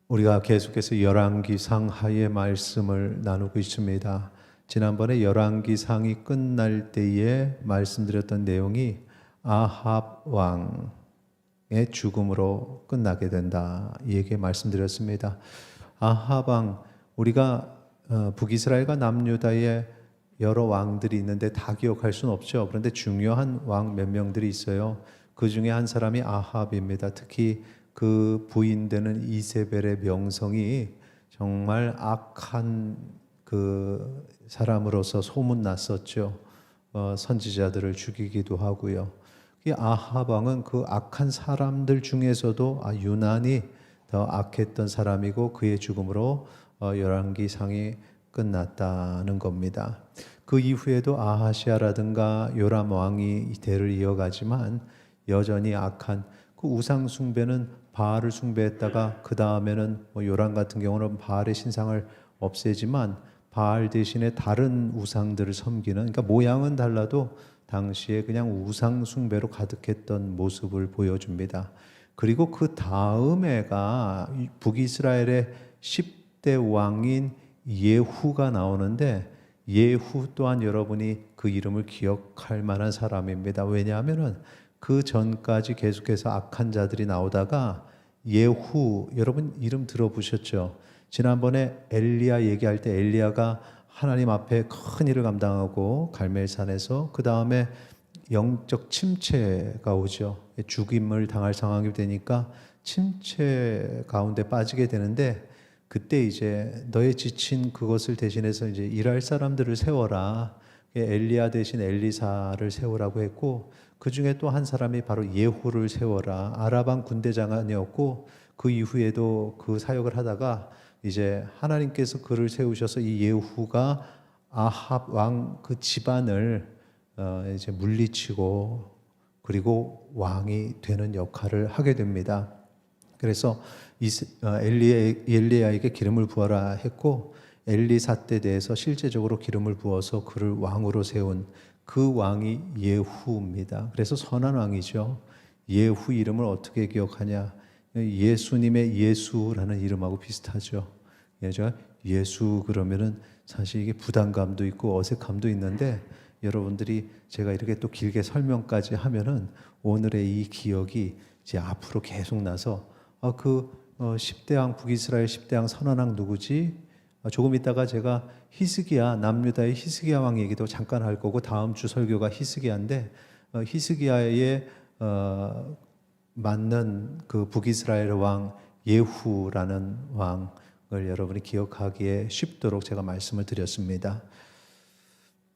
우리가 계속해서 열왕기상 하의 말씀을 나누고 있습니다. 지난번에 열왕기상이 끝날 때에 말씀드렸던 내용이 아합 왕의 죽음으로 끝나게 된다, 이 얘기 말씀드렸습니다. 아합 왕, 우리가 북이스라엘과 남유다에 여러 왕들이 있는데 다 기억할 수는 없죠. 그런데 중요한 왕 몇 명들이 있어요. 그 중에 한 사람이 아합입니다. 특히 그 부인되는 이세벨의 명성이 정말 악한 그 사람으로서 소문났었죠. 선지자들을 죽이기도 하고요. 이 아합 왕은 그 악한 사람들 중에서도 유난히 더 악했던 사람이고, 그의 죽음으로 열왕기상이 끝났다는 겁니다. 그 이후에도 아하시아라든가 요람 왕이 대를 이어가지만 여전히 악한 그 우상 숭배는, 바알을 숭배했다가 그 다음에는 요람 같은 경우는 바알의 신상을 없애지만 바알 대신에 다른 우상들을 섬기는, 그러니까 모양은 달라도 당시에 그냥 우상 숭배로 가득했던 모습을 보여줍니다. 그리고 그 다음 해가 북이스라엘의 10대 왕인 예후가 나오는데, 예후 또한 여러분이 그 이름을 기억할 만한 사람입니다. 왜냐하면은 그 전까지 계속해서 악한 자들이 나오다가 예후, 여러분 이름 들어보셨죠? 지난번에 엘리야 얘기할 때 엘리야가 하나님 앞에 큰 일을 감당하고 갈멜산에서 그 다음에 영적 침체가 오죠. 죽임을 당할 상황이 되니까 침체 가운데 빠지게 되는데, 그때 이제 너의 지친 그것을 대신해서 이제 일할 사람들을 세워라. 엘리야 대신 엘리사를 세우라고 했고, 그 중에 또 한 사람이 바로 예후를 세워라. 아랍왕 군대 장관이었고, 그 이후에도 그 사역을 하다가 이제 하나님께서 그를 세우셔서 이 예후가 아합 왕 그 집안을 이제 물리치고 그리고 왕이 되는 역할을 하게 됩니다. 그래서 엘리야에게 기름을 부어라 했고, 엘리사 때 대해서 실제적으로 기름을 부어서 그를 왕으로 세운 그 왕이 예후입니다. 그래서 선한 왕이죠. 예후 이름을 어떻게 기억하냐? 예수님의 예수라는 이름하고 비슷하죠. 예수 그러면은 사실 이게 부담감도 있고 어색함도 있는데, 여러분들이 제가 이렇게 또 길게 설명까지 하면은 오늘의 이 기억이 이제 앞으로 계속 나서 10대 왕, 북이스라엘 10대 왕 선한 왕 누구지? 조금 있다가 제가 히스기야, 남유다의 히스기야 왕 얘기도 잠깐 할 거고, 다음 주 설교가 히스기야인데, 히스기야에 맞는 그 북이스라엘 왕 예후라는 왕을 여러분이 기억하기에 쉽도록 제가 말씀을 드렸습니다.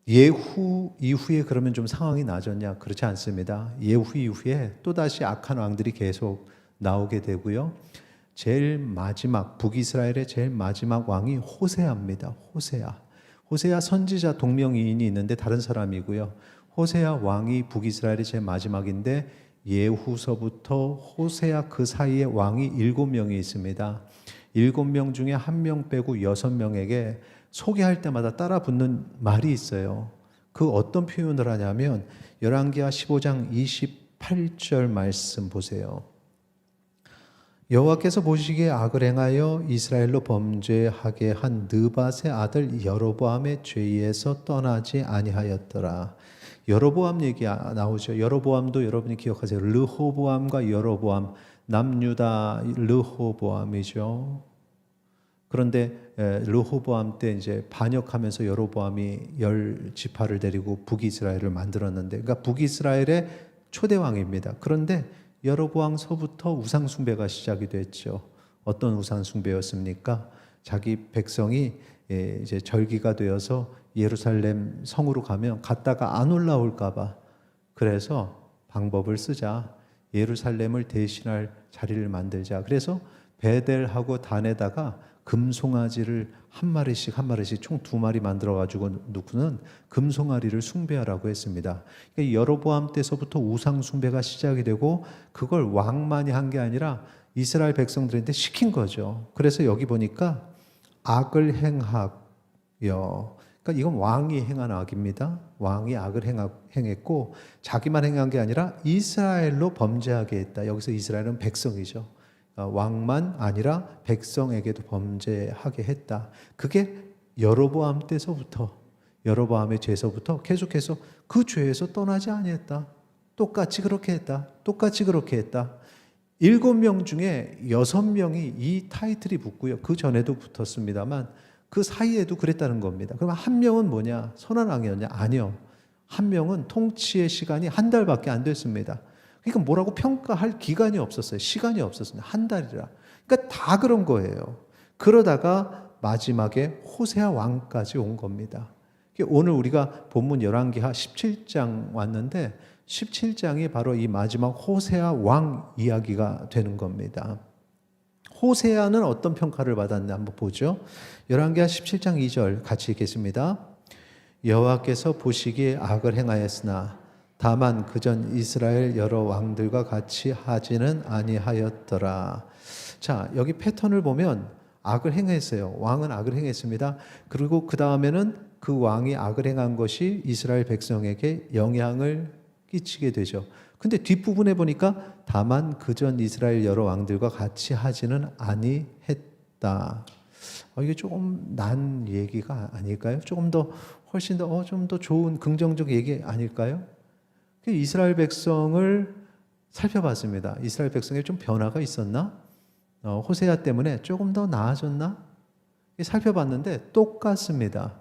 예후 이후에 그러면 좀 상황이 나아졌냐? 그렇지 않습니다. 예후 이후에 또다시 악한 왕들이 계속 나오게 되고요. 제일 마지막, 북이스라엘의 제일 마지막 왕이 호세아입니다. 호세아 선지자 동명이인이 있는데 다른 사람이고요. 호세아 왕이 북이스라엘의 제일 마지막인데, 예후서부터 호세아 그 사이에 왕이 7명이 있습니다. 7명 중에 1명 빼고 6명에게 소개할 때마다 따라 붙는 말이 있어요. 그 어떤 표현을 하냐면 열왕기하 15장 28절 말씀 보세요. 여호와께서 보시기에 악을 행하여 이스라엘로 범죄하게 한 느밧의 아들 여로보암의 죄에서 떠나지 아니하였더라. 여로보암 얘기 나오죠. 여로보암도 여러분이 기억하세요. 르호보암과 여로보암, 남유다 르호보암이죠. 그런데 르호보암 때 이제 반역하면서 여로보암이 10지파를 데리고 북이스라엘을 만들었는데, 그러니까 북이스라엘의 초대 왕입니다. 그런데 여로보암서부터 우상 숭배가 시작이 됐죠. 어떤 우상 숭배였습니까? 자기 백성이 이제 절기가 되어서 예루살렘 성으로 가면 갔다가 안 올라올까봐, 그래서 방법을 쓰자. 예루살렘을 대신할 자리를 만들자. 그래서 베델하고 단에다가 금송아지를 한 마리씩 총 2마리 만들어가지고 누구는 금송아리를 숭배하라고 했습니다. 그러니까 여로보암 때서부터 우상 숭배가 시작이 되고, 그걸 왕만이 한 게 아니라 이스라엘 백성들한테 시킨 거죠. 그래서 여기 보니까 악을 행하여, 그러니까 이건 왕이 행한 악입니다. 왕이 악을 행했고, 자기만 행한 게 아니라 이스라엘로 범죄하게 했다. 여기서 이스라엘은 백성이죠. 왕만 아니라 백성에게도 범죄하게 했다. 그게 여로보암 때서부터, 여로보암의 죄서부터 계속해서 그 죄에서 떠나지 아니했다. 똑같이 그렇게 했다. 똑같이 그렇게 했다. 7명 중에 6명이 이 타이틀이 붙고요. 그 전에도 붙었습니다만 그 사이에도 그랬다는 겁니다. 그럼 한 명은 뭐냐? 선한 왕이었냐? 아니요. 한 명은 통치의 시간이 한 달밖에 안 됐습니다. 그러니까 뭐라고 평가할 기간이 없었어요. 시간이 없었습니다. 한 달이라. 그러니까 다 그런 거예요. 그러다가 마지막에 호세아 왕까지 온 겁니다. 오늘 우리가 본문 열왕기하 17장 왔는데 17장이 바로 이 마지막 호세아 왕 이야기가 되는 겁니다. 호세아는 어떤 평가를 받았나 한번 보죠. 열왕기하 17장 2절 같이 읽겠습니다. 여호와께서 보시기에 악을 행하였으나 다만 그전 이스라엘 여러 왕들과 같이 하지는 아니하였더라. 자, 여기 패턴을 보면 악을 행했어요. 왕은 악을 행했습니다. 그리고 그 다음에는 그 왕이 악을 행한 것이 이스라엘 백성에게 영향을 끼치게 되죠. 근데 뒷부분에 보니까 다만 그전 이스라엘 여러 왕들과 같이 하지는 아니했다. 이게 조금 난 얘기가 아닐까요? 조금 더 훨씬 더 좀 더 좋은 긍정적 얘기 아닐까요? 이스라엘 백성을 살펴봤습니다. 이스라엘 백성에 좀 변화가 있었나? 호세아 때문에 조금 더 나아졌나? 살펴봤는데 똑같습니다.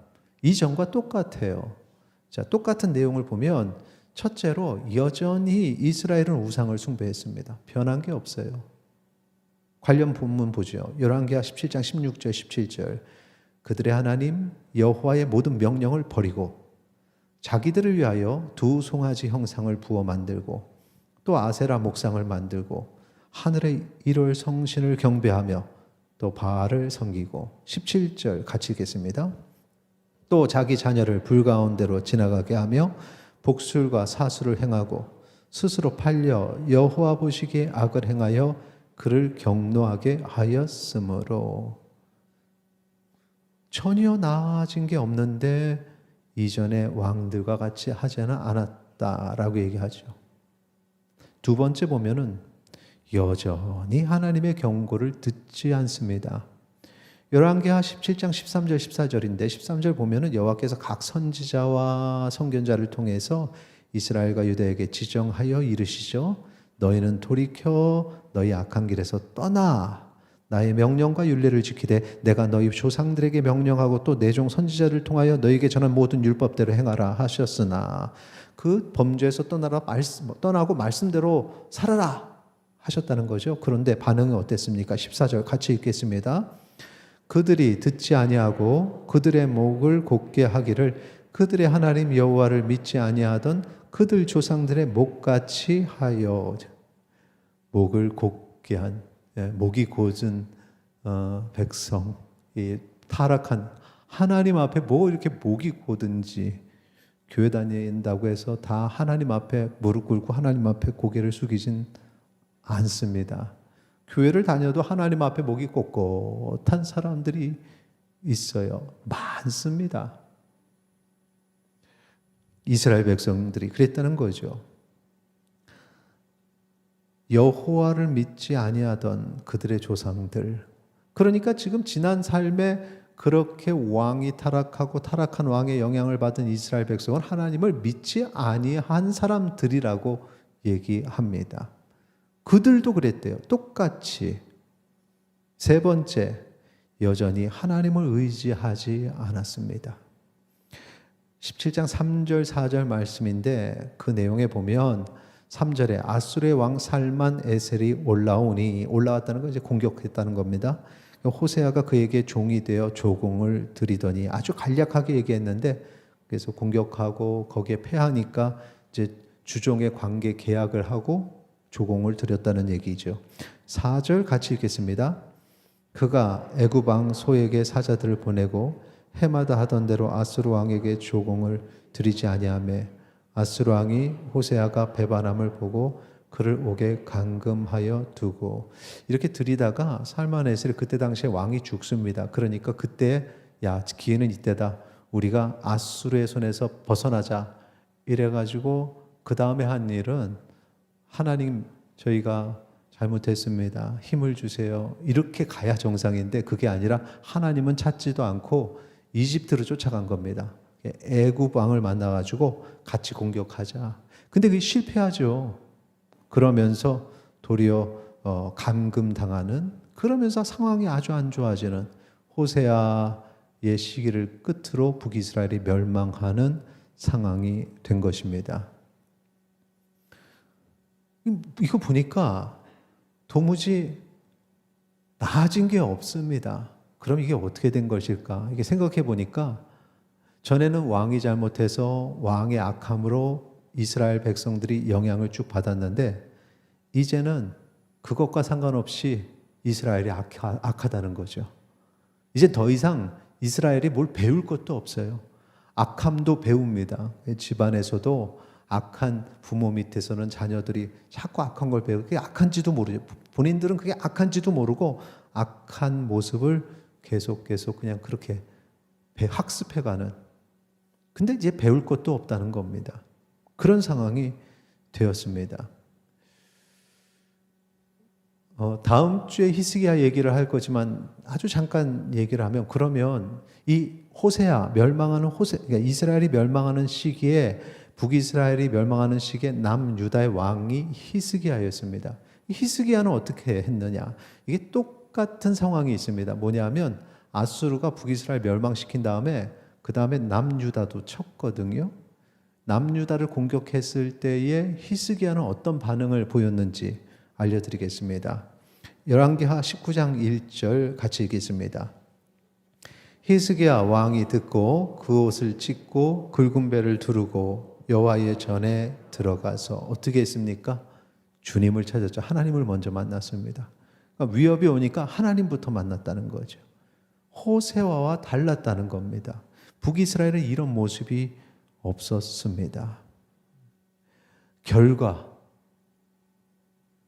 이전과 똑같아요. 자, 똑같은 내용을 보면 첫째로 여전히 이스라엘은 우상을 숭배했습니다. 변한 게 없어요. 관련 본문 보죠. 열왕기하 17장 16절 17절 그들의 하나님 여호와의 모든 명령을 버리고 자기들을 위하여 두 송아지 형상을 부어 만들고 또 아세라 목상을 만들고 하늘의 일월 성신을 경배하며 또 바알을 섬기고 17절 같이 읽겠습니다. 또 자기 자녀를 불 가운데로 지나가게 하며 복술과 사수를 행하고 스스로 팔려 여호와 보시기에 악을 행하여 그를 경노하게 하였으므로 전혀 나아진 게 없는데 이전에 왕들과 같이 하지는 않았다라고 얘기하죠. 두 번째 보면은 여전히 하나님의 경고를 듣지 않습니다. 열왕기하 17장 13절 14절인데 13절 보면은 여호와께서 각 선지자와 선견자를 통해서 이스라엘과 유다에게 지정하여 이르시죠. 너희는 돌이켜 너희 악한 길에서 떠나 나의 명령과 율례를 지키되 내가 너희 조상들에게 명령하고 또 내 종 선지자를 통하여 너희에게 전한 모든 율법대로 행하라 하셨으나 그 범죄에서 떠나고 말씀대로 살아라 하셨다는 거죠. 그런데 반응이 어땠습니까? 14절 같이 읽겠습니다. 그들이 듣지 아니하고 그들의 목을 곧게 하기를 그들의 하나님 여호와를 믿지 아니하던 그들 조상들의 목같이 하여 목을 곧게 한 목이 곧은 백성, 이 타락한 하나님 앞에 뭐 이렇게 목이 곧은지 교회 다닌다고 해서 다 하나님 앞에 무릎 꿇고 하나님 앞에 고개를 숙이진 않습니다. 교회를 다녀도 하나님 앞에 목이 꼿꼿한 사람들이 있어요. 많습니다. 이스라엘 백성들이 그랬다는 거죠. 여호와를 믿지 아니하던 그들의 조상들. 그러니까 지금 지난 삶에 그렇게 왕이 타락하고 타락한 왕의 영향을 받은 이스라엘 백성은 하나님을 믿지 아니한 사람들이라고 얘기합니다. 그들도 그랬대요. 똑같이. 세 번째, 여전히 하나님을 의지하지 않았습니다. 17장 3절 4절 말씀인데 그 내용에 보면 3절에 아수르의 왕 살만 에셀이 올라왔다는 건 이제 공격했다는 겁니다. 호세아가 그에게 종이 되어 조공을 드리더니 아주 간략하게 얘기했는데 그래서 공격하고 거기에 패하니까 이제 주종의 관계 계약을 하고 조공을 드렸다는 얘기죠. 4절 같이 읽겠습니다. 그가 애굽 왕 소에게 사자들을 보내고 해마다 하던 대로 아수르 왕에게 조공을 드리지 아니하며 아수르 왕이 호세아가 배반함을 보고 그를 옥에 감금하여 두고 이렇게 드리다가 살만에셀 그때 당시에 왕이 죽습니다. 그러니까 그때 야 기회는 이때다. 우리가 아수르의 손에서 벗어나자 이래가지고 그 다음에 한 일은 하나님 저희가 잘못했습니다. 힘을 주세요. 이렇게 가야 정상인데 그게 아니라 하나님은 찾지도 않고 이집트로 쫓아간 겁니다. 애굽 왕을 만나가지고 같이 공격하자. 근데 그게 실패하죠. 그러면서 도리어 감금당하는, 그러면서 상황이 아주 안 좋아지는 호세아의 시기를 끝으로 북이스라엘이 멸망하는 상황이 된 것입니다. 이거 보니까 도무지 나아진 게 없습니다. 그럼 이게 어떻게 된 것일까? 이게 생각해 보니까 전에는 왕이 잘못해서 왕의 악함으로 이스라엘 백성들이 영향을 쭉 받았는데 이제는 그것과 상관없이 이스라엘이 악하다는 거죠. 이제 더 이상 이스라엘이 뭘 배울 것도 없어요. 악함도 배웁니다. 집안에서도 악한 부모 밑에서는 자녀들이 자꾸 악한 걸 배우고 그게 악한지도 모르죠. 본인들은 그게 악한지도 모르고 악한 모습을 계속 그냥 그렇게 학습해가는. 근데 이제 배울 것도 없다는 겁니다. 그런 상황이 되었습니다. 다음 주에 히스기야 얘기를 할 거지만 아주 잠깐 얘기를 하면, 그러면 이 호세아 멸망하는 그러니까 이스라엘이 멸망하는 시기에, 북이스라엘이 멸망하는 시기에 남유다의 왕이 히스기야였습니다. 히스기야는 어떻게 했느냐? 이게 똑같은 상황이 있습니다. 뭐냐면 아수르가 북이스라엘 멸망시킨 다음에 그 다음에 남유다도 쳤거든요. 남유다를 공격했을 때에 히스기야는 어떤 반응을 보였는지 알려드리겠습니다. 열왕기하 19장 1절 같이 읽겠습니다. 히스기야 왕이 듣고 그 옷을 찢고 굵은 배를 두르고 여호와의 전에 들어가서 어떻게 했습니까? 주님을 찾았죠. 하나님을 먼저 만났습니다. 그러니까 위협이 오니까 하나님부터 만났다는 거죠. 호세아와 달랐다는 겁니다. 북이스라엘은 이런 모습이 없었습니다. 결과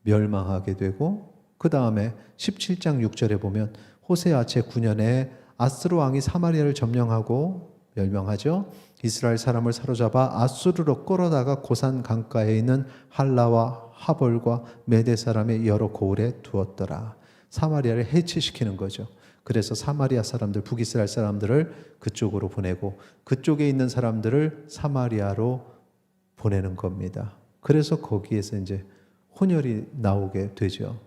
멸망하게 되고, 그 다음에 17장 6절에 보면 호세아 제9년에 아스루 왕이 사마리아를 점령하고 멸망하죠. 이스라엘 사람을 사로잡아 아수르로 끌어다가 고산 강가에 있는 할라와 하볼과 메대 사람의 여러 고을에 두었더라. 사마리아를 해체시키는 거죠. 그래서 사마리아 사람들, 북이스라엘 사람들을 그쪽으로 보내고 그쪽에 있는 사람들을 사마리아로 보내는 겁니다. 그래서 거기에서 이제 혼혈이 나오게 되죠.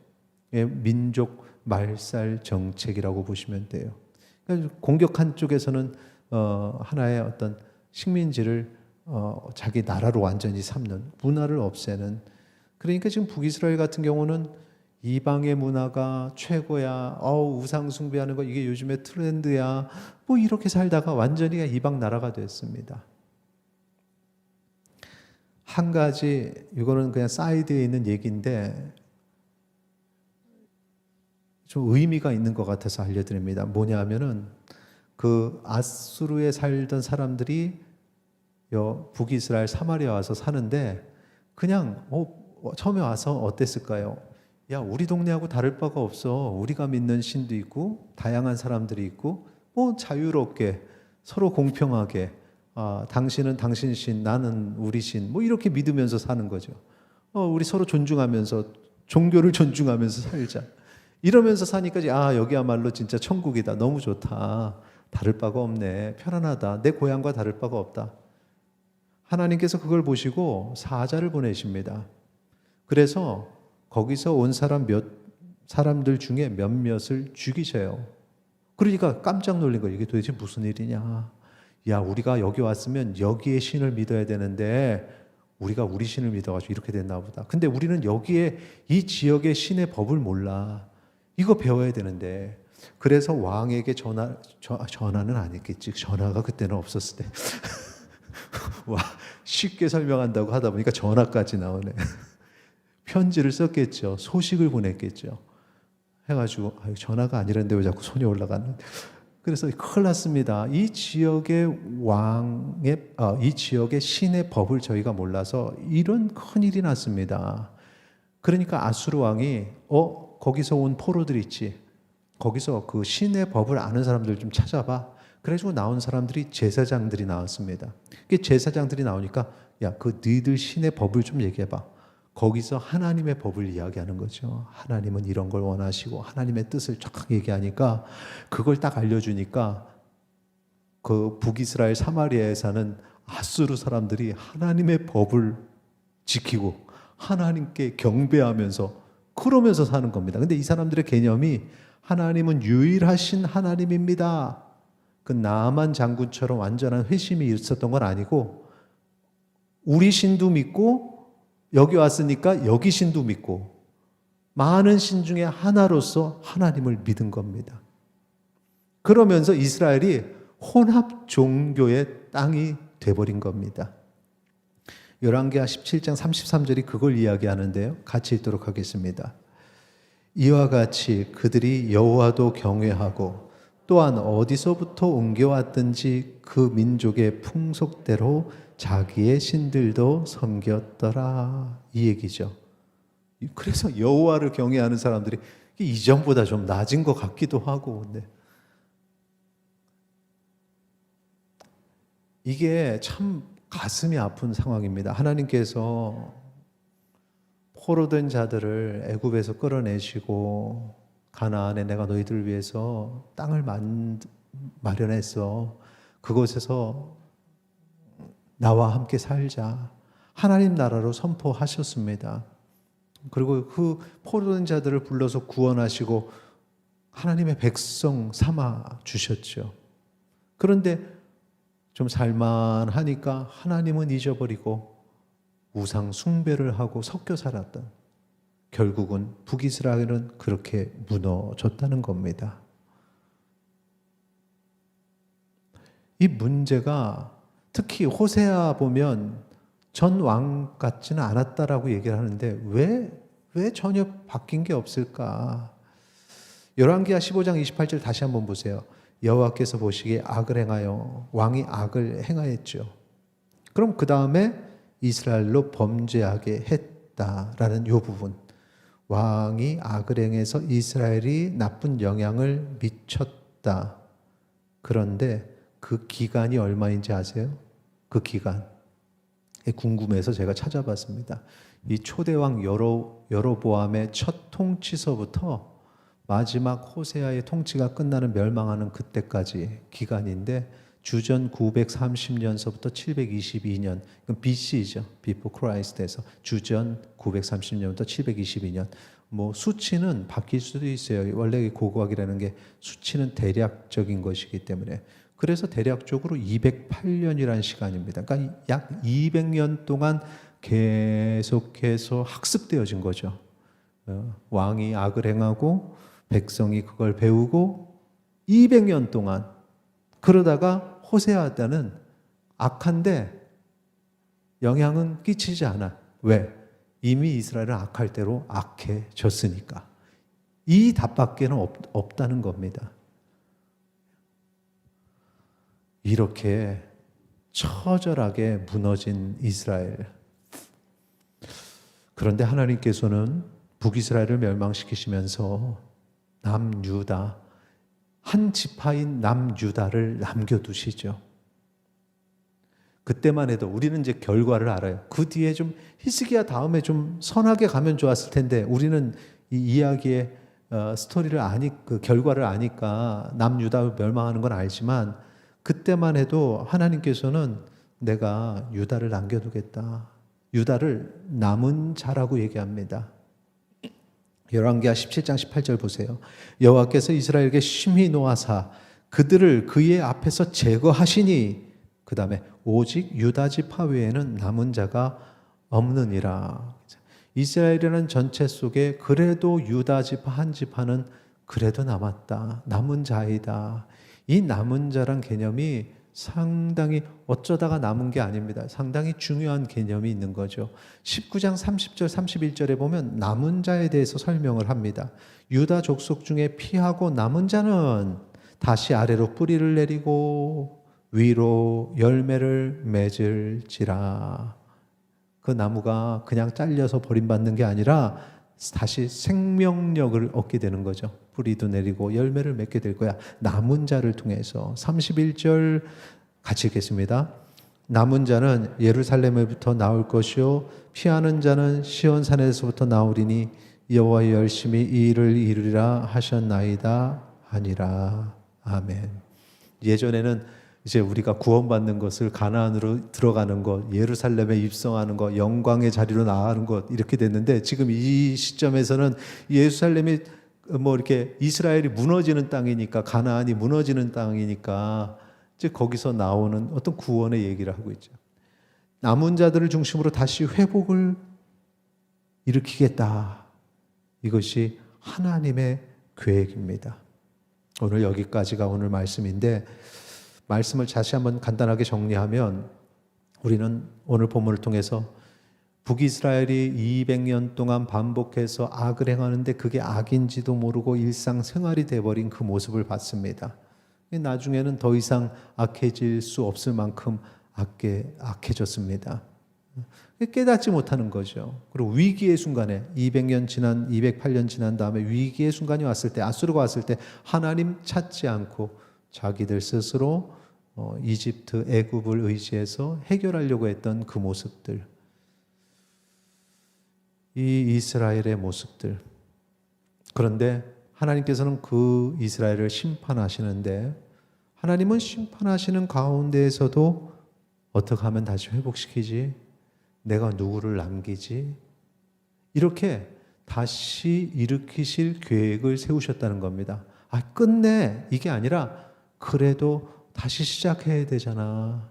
민족 말살 정책이라고 보시면 돼요. 그러니까 공격한 쪽에서는 하나의 어떤 식민지를 자기 나라로 완전히 삼는, 문화를 없애는. 그러니까 지금 북이스라엘 같은 경우는 이방의 문화가 최고야, 우상 숭배하는 거 이게 요즘의 트렌드야, 뭐 이렇게 살다가 완전히 이방 나라가 됐습니다. 한 가지, 이거는 그냥 사이드에 있는 얘기인데 좀 의미가 있는 것 같아서 알려드립니다. 뭐냐 하면은 그 아수르에 살던 사람들이 북이스라엘 사마리아 와서 사는데 그냥 처음에 와서 어땠을까요? 야, 우리 동네하고 다를 바가 없어. 우리가 믿는 신도 있고 다양한 사람들이 있고 뭐 자유롭게 서로 공평하게, 당신은 당신 신, 나는 우리 신, 뭐 이렇게 믿으면서 사는 거죠. 우리 서로 존중하면서, 종교를 존중하면서 살자. 이러면서 사니까 여기야말로 진짜 천국이다. 너무 좋다. 다를 바가 없네. 편안하다. 내 고향과 다를 바가 없다. 하나님께서 그걸 보시고 사자를 보내십니다. 그래서 거기서 온 사람들 중에 몇몇을 죽이셔요. 그러니까 깜짝 놀란 거예요. 이게 도대체 무슨 일이냐. 야, 우리가 여기 왔으면 여기에 신을 믿어야 되는데 우리가 우리 신을 믿어가지고 이렇게 됐나 보다. 근데 우리는 여기에 이 지역의 신의 법을 몰라. 이거 배워야 되는데. 그래서 왕에게 전화는 아니겠지. 전화가 그때는 없었을 때. 와, 쉽게 설명한다고 하다 보니까 전화까지 나오네. 편지를 썼겠죠. 소식을 보냈겠죠. 해가지고 전화가 아니라는데 왜 자꾸 손이 올라가는. 그래서 큰일 났습니다. 이 지역의 이 지역의 신의 법을 저희가 몰라서 이런 큰일이 났습니다. 그러니까 아수르 왕이 거기서 온 포로들 있지. 거기서 그 신의 법을 아는 사람들 좀 찾아봐. 그래가지고 나온 사람들이 제사장들이 나왔습니다. 제사장들이 나오니까 야, 그 너희들 신의 법을 좀 얘기해봐. 거기서 하나님의 법을 이야기하는 거죠. 하나님은 이런 걸 원하시고 하나님의 뜻을 쫙 얘기하니까 그걸 딱 알려주니까 그 북이스라엘 사마리아에 사는 아수르 사람들이 하나님의 법을 지키고 하나님께 경배하면서 그러면서 사는 겁니다. 근데 이 사람들의 개념이 하나님은 유일하신 하나님입니다. 그 나아만 장군처럼 완전한 회심이 있었던 건 아니고 우리 신도 믿고 여기 왔으니까 여기 신도 믿고 많은 신 중에 하나로서 하나님을 믿은 겁니다. 그러면서 이스라엘이 혼합 종교의 땅이 돼버린 겁니다. 열왕기하 17장 33절이 그걸 이야기하는데요. 같이 읽도록 하겠습니다. 이와 같이 그들이 여호와도 경외하고 또한 어디서부터 옮겨왔든지 그 민족의 풍속대로 자기의 신들도 섬겼더라. 이 얘기죠. 그래서 여호와를 경외하는 사람들이 이전보다 좀 낮은 것 같기도 하고, 근데 이게 참 가슴이 아픈 상황입니다. 하나님께서 포로된 자들을 애굽에서 끌어내시고 가나안에 내가 너희들을 위해서 땅을 마련했어. 그곳에서 나와 함께 살자. 하나님 나라로 선포하셨습니다. 그리고 그 포로된 자들을 불러서 구원하시고 하나님의 백성 삼아 주셨죠. 그런데 좀 살만하니까 하나님은 잊어버리고 우상 숭배를 하고 섞여 살았던, 결국은 북이스라엘은 그렇게 무너졌다는 겁니다. 이 문제가 특히 호세아 보면 전 왕 같지는 않았다라고 얘기를 하는데 왜 전혀 바뀐 게 없을까? 열왕기하 15장 28절 다시 한번 보세요. 여호와께서 보시기에 악을 행하여 왕이 악을 행하였죠. 그럼 그 다음에 이스라엘로 범죄하게 했다라는 이 부분, 왕이 악을 행해서 이스라엘이 나쁜 영향을 미쳤다. 그런데 그 기간이 얼마인지 아세요? 그 기간 궁금해서 제가 찾아봤습니다. 이 초대왕 여로보암의 첫 통치서부터 마지막 호세아의 통치가 끝나는 멸망하는 그때까지 기간인데 주전 930년서부터 722년, BC죠. Before Christ에서 주전 930년부터 722년. 뭐 수치는 바뀔 수도 있어요. 원래 고고학이라는 게 수치는 대략적인 것이기 때문에. 그래서 대략적으로 208년이라는 시간입니다. 그러니까 약 200년 동안 계속해서 학습되어진 거죠. 왕이 악을 행하고 백성이 그걸 배우고 200년 동안 그러다가 호세아 때는 악한데 영향은 끼치지 않아. 왜? 이미 이스라엘은 악할 대로 악해졌으니까. 이 답밖에는 없다는 겁니다. 이렇게 처절하게 무너진 이스라엘. 그런데 하나님께서는 북이스라엘을 멸망시키시면서 남유다, 한 지파인 남유다를 남겨두시죠. 그때만 해도 우리는 이제 결과를 알아요. 그 뒤에 좀 히스기야 다음에 좀 선하게 가면 좋았을 텐데 우리는 이 이야기의 스토리를 그 결과를 아니까 남유다 멸망하는 건 알지만 그때만 해도 하나님께서는 내가 유다를 남겨두겠다. 유다를 남은 자라고 얘기합니다. 열왕기하 17장 18절 보세요. 여호와께서 이스라엘에게 심히 노하사 그들을 그의 앞에서 제거하시니 그 다음에 오직 유다 지파 외에는 남은 자가 없느니라. 이스라엘이라는 전체 속에 그래도 유다 지파 한 지파는 그래도 남았다. 남은 자이다. 이 남은 자란 개념이 상당히 어쩌다가 남은 게 아닙니다. 상당히 중요한 개념이 있는 거죠. 19장 30절 31절에 보면 남은 자에 대해서 설명을 합니다. 유다 족속 중에 피하고 남은 자는 다시 아래로 뿌리를 내리고 위로 열매를 맺을지라. 그 나무가 그냥 잘려서 버림받는 게 아니라 다시 생명력을 얻게 되는 거죠. 뿌리도 내리고 열매를 맺게 될 거야. 남은 자를 통해서. 31절 같이 읽겠습니다. 남은 자는 예루살렘에부터 나올 것이요 피하는 자는 시온산에서부터 나오리니 여호와의 열심히 이 일을 이루리라 하셨나이다 하니라. 아멘. 예전에는 이제 우리가 구원받는 것을 가나안으로 들어가는 것, 예루살렘에 입성하는 것, 영광의 자리로 나가는 것 이렇게 됐는데, 지금 이 시점에서는 예루살렘이 뭐 이렇게 이스라엘이 무너지는 땅이니까, 가나안이 무너지는 땅이니까 이제 거기서 나오는 어떤 구원의 얘기를 하고 있죠. 남은 자들을 중심으로 다시 회복을 일으키겠다. 이것이 하나님의 계획입니다. 오늘 여기까지가 오늘 말씀인데, 말씀을 다시 한번 간단하게 정리하면 우리는 오늘 본문을 통해서 북이스라엘이 200년 동안 반복해서 악을 행하는데 그게 악인지도 모르고 일상생활이 돼버린 그 모습을 봤습니다. 나중에는 더 이상 악해질 수 없을 만큼 악해졌습니다. 깨닫지 못하는 거죠. 그리고 위기의 순간에 208년 지난 다음에 위기의 순간이 왔을 때, 아수르가 왔을 때 하나님 찾지 않고 자기들 스스로 이집트, 애굽을 의지해서 해결하려고 했던 그 모습들, 이 이스라엘의 모습들. 그런데 하나님께서는 그 이스라엘을 심판하시는데, 하나님은 심판하시는 가운데에서도 어떻게 하면 다시 회복시키지? 내가 누구를 남기지? 이렇게 다시 일으키실 계획을 세우셨다는 겁니다. 끝내 이게 아니라 그래도 다시 시작해야 되잖아.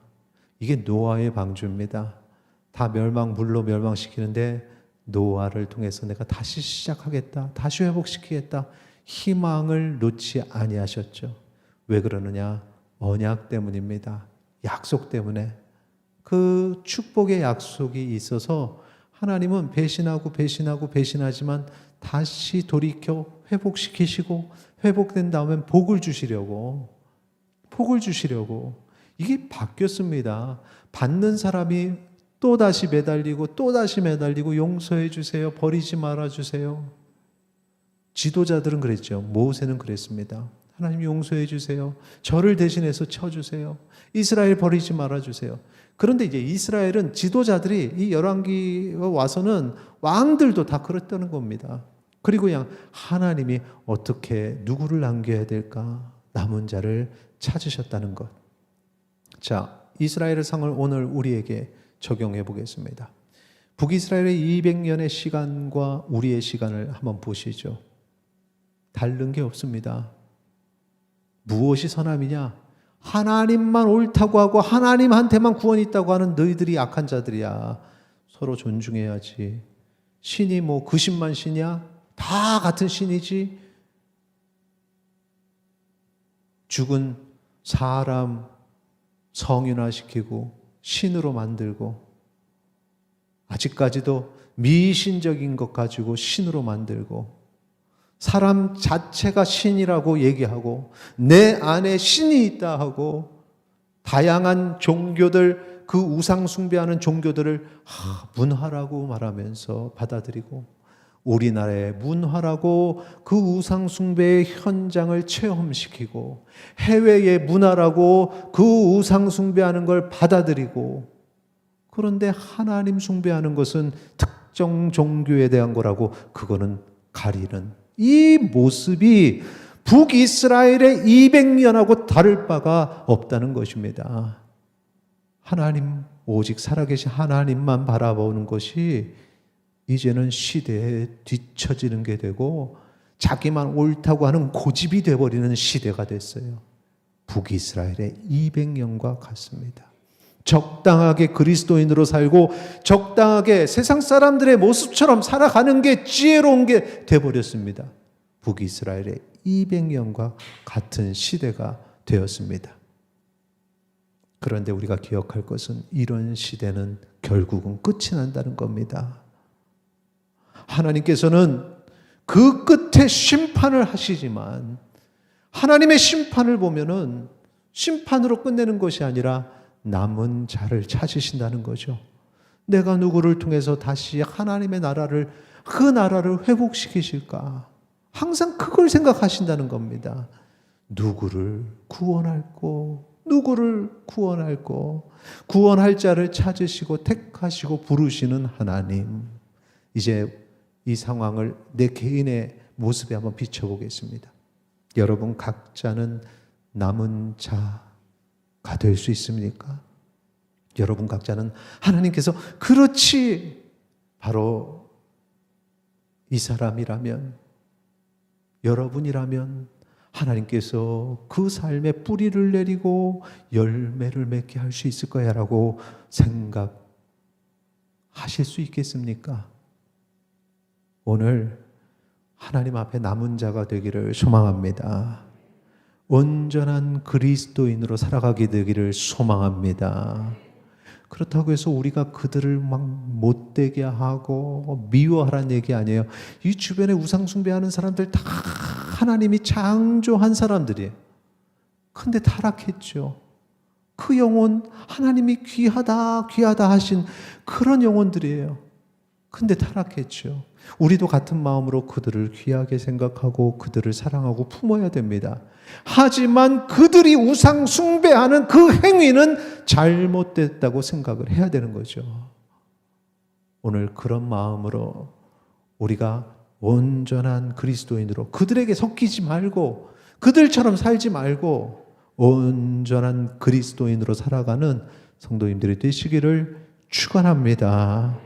이게 노아의 방주입니다. 다 물로 멸망시키는데 노아를 통해서 내가 다시 시작하겠다, 다시 회복시키겠다, 희망을 놓지 아니하셨죠. 왜 그러느냐? 언약 때문입니다. 약속 때문에. 그 축복의 약속이 있어서 하나님은 배신하지만 다시 돌이켜 회복시키시고, 회복된 다음에 복을 주시려고 이게 바뀌었습니다. 받는 사람이 또다시 매달리고 용서해 주세요, 버리지 말아 주세요. 지도자들은 그랬죠. 모세는 그랬습니다. 하나님 용서해 주세요, 저를 대신해서 쳐주세요, 이스라엘 버리지 말아 주세요. 그런데 이제 이스라엘은 지도자들이 이 열왕기에 와서는 왕들도 다 그랬다는 겁니다. 그리고 그냥 하나님이 어떻게 누구를 남겨야 될까? 남은 자를 찾으셨다는 것. 자, 이스라엘의 상을 오늘 우리에게 적용해 보겠습니다. 북이스라엘의 200년의 시간과 우리의 시간을 한번 보시죠. 다른 게 없습니다. 무엇이 선함이냐? 하나님만 옳다고 하고 하나님한테만 구원이 있다고 하는 너희들이 약한 자들이야. 서로 존중해야지. 신이 뭐 그 신만 신이야? 다 같은 신이지. 죽은 사람 성윤화시키고 신으로 만들고, 아직까지도 미신적인 것 가지고 신으로 만들고, 사람 자체가 신이라고 얘기하고 내 안에 신이 있다 하고, 다양한 종교들, 그 우상 숭배하는 종교들을 문화라고 말하면서 받아들이고, 우리나라의 문화라고 그 우상 숭배의 현장을 체험시키고, 해외의 문화라고 그 우상 숭배하는 걸 받아들이고, 그런데 하나님 숭배하는 것은 특정 종교에 대한 거라고 그거는 가리는 이 모습이 북이스라엘의 200년하고 다를 바가 없다는 것입니다. 하나님, 오직 살아계신 하나님만 바라보는 것이 이제는 시대에 뒤처지는 게 되고, 자기만 옳다고 하는 고집이 되어버리는 시대가 됐어요. 북이스라엘의 200년과 같습니다. 적당하게 그리스도인으로 살고 적당하게 세상 사람들의 모습처럼 살아가는 게 지혜로운 게 돼버렸습니다. 북이스라엘의 200년과 같은 시대가 되었습니다. 그런데 우리가 기억할 것은 이런 시대는 결국은 끝이 난다는 겁니다. 하나님께서는 그 끝에 심판을 하시지만, 하나님의 심판을 보면은 심판으로 끝내는 것이 아니라 남은 자를 찾으신다는 거죠. 내가 누구를 통해서 다시 하나님의 나라를, 그 나라를 회복시키실까? 항상 그걸 생각하신다는 겁니다. 누구를 구원할꼬? 누구를 구원할꼬? 구원할 자를 찾으시고 택하시고 부르시는 하나님. 이제 이 상황을 내 개인의 모습에 한번 비춰보겠습니다. 여러분 각자는 남은 자가 될 수 있습니까? 여러분 각자는 하나님께서 그렇지 바로 이 사람이라면, 여러분이라면 하나님께서 그 삶에 뿌리를 내리고 열매를 맺게 할 수 있을 거야 라고 생각하실 수 있겠습니까? 오늘 하나님 앞에 남은 자가 되기를 소망합니다. 온전한 그리스도인으로 살아가게 되기를 소망합니다. 그렇다고 해서 우리가 그들을 막 못되게 하고 미워하라는 얘기 아니에요. 이 주변에 우상 숭배하는 사람들 다 하나님이 창조한 사람들이에요. 근데 타락했죠. 그 영혼 하나님이 귀하다 귀하다 하신 그런 영혼들이에요. 근데 타락했죠. 우리도 같은 마음으로 그들을 귀하게 생각하고 그들을 사랑하고 품어야 됩니다. 하지만 그들이 우상 숭배하는 그 행위는 잘못됐다고 생각을 해야 되는 거죠. 오늘 그런 마음으로 우리가 온전한 그리스도인으로 그들에게 섞이지 말고 그들처럼 살지 말고 온전한 그리스도인으로 살아가는 성도님들이 되시기를 축원합니다.